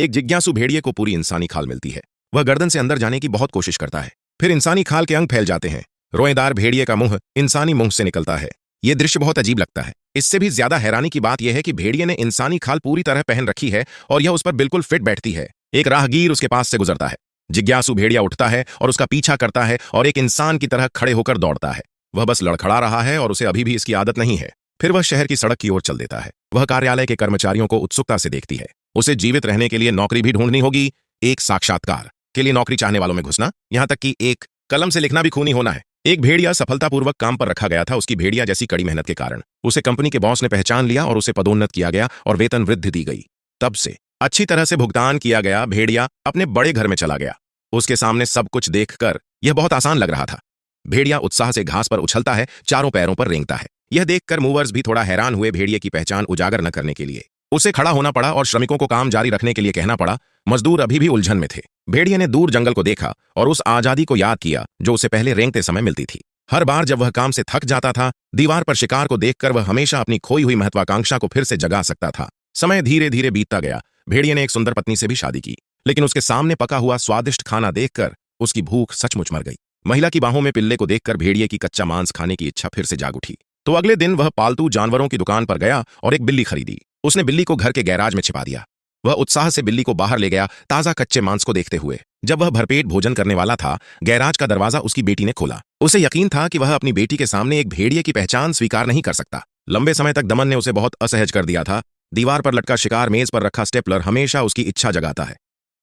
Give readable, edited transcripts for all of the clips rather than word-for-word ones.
एक जिज्ञासु भेड़िए को पूरी इंसानी खाल मिलती है। वह गर्दन से अंदर जाने की बहुत कोशिश करता है, फिर इंसानी खाल के अंग फैल जाते हैं। रोएदार भेड़िए का मुंह इंसानी मुंह से निकलता है। यह दृश्य बहुत अजीब लगता है। इससे भी ज्यादा हैरानी की बात यह है कि भेड़िए ने इंसानी खाल पूरी तरह पहन रखी है और यह उस पर बिल्कुल फिट बैठती है। एक राहगीर उसके पास से गुजरता है। जिज्ञासु भेड़िया उठता है और उसका पीछा करता है और एक इंसान की तरह खड़े होकर दौड़ता है। वह बस लड़खड़ा रहा है और उसे अभी भी इसकी आदत नहीं है। फिर वह शहर की सड़क की ओर चल देता है। वह कार्यालय के कर्मचारियों को उत्सुकता से देखती है। उसे जीवित रहने के लिए नौकरी भी ढूंढनी होगी। एक साक्षात्कार के लिए नौकरी चाहने वालों में घुसना, यहां तक कि एक कलम से लिखना भी खूनी होना है। एक भेड़िया सफलतापूर्वक काम पर रखा गया था। उसकी भेड़िया जैसी कड़ी मेहनत के कारण उसे कंपनी के बॉस ने पहचान लिया और उसे पदोन्नत किया गया और वेतन वृद्धि दी गई। तब से अच्छी तरह से भुगतान किया गया भेड़िया अपने बड़े घर में चला गया। उसके सामने सब कुछ देखकर यह बहुत आसान लग रहा था। भेड़िया उत्साह से घास पर उछलता है, चारों पैरों पर रेंगता है। यह देखकर मूवर्स भी थोड़ा हैरान हुए। भेड़िए की पहचान उजागर न करने के लिए उसे खड़ा होना पड़ा और श्रमिकों को काम जारी रखने के लिए कहना पड़ा। मजदूर अभी भी उलझन में थे। भेड़िए ने दूर जंगल को देखा और उस आजादी को याद किया जो उसे पहले रेंगते समय मिलती थी। हर बार जब वह काम से थक जाता था, दीवार पर शिकार को देखकर वह हमेशा अपनी खोई हुई महत्वाकांक्षा को फिर से जगा सकता था। समय धीरे धीरे बीतता गया। भेड़िए ने एक सुंदर पत्नी से भी शादी की, लेकिन उसके सामने पका हुआ स्वादिष्ट खाना देखकर उसकी भूख सचमुच मर गई। महिला की बाहों में पिल्ले को देखकर भेड़िए की कच्चा मांस खाने की इच्छा फिर से जाग उठी। तो अगले दिन वह पालतू जानवरों की दुकान पर गया और एक बिल्ली खरीदी। उसने बिल्ली को घर के गैराज में छिपा दिया। वह उत्साह से बिल्ली को बाहर ले गया, ताजा कच्चे मांस को देखते हुए। जब वह भरपेट भोजन करने वाला था, गैराज का दरवाजा उसकी बेटी ने खोला। उसे यकीन था कि वह अपनी बेटी के सामने एक भेड़िए की पहचान स्वीकार नहीं कर सकता। लंबे समय तक दमन ने उसे बहुत असहज कर दिया था। दीवार पर लटका शिकार, मेज पर रखा स्टेपलर हमेशा उसकी इच्छा जगाता है।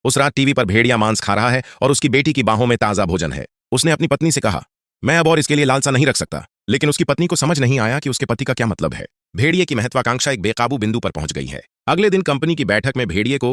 उस रात टीवी पर भेड़िया मांस खा रहा है और उसकी बेटी की बाहों में ताजा भोजन है। उसने अपनी पत्नी से कहा, मैं अब और इसके लिए लालसा नहीं रख सकता। लेकिन उसकी पत्नी को समझ नहीं आया कि उसके पति का क्या मतलब है। भेड़िए की महत्वाकांक्षा एक बेकाबू बिंदु पर पहुंच गई है। अगले दिन कंपनी की बैठक में भेड़िए को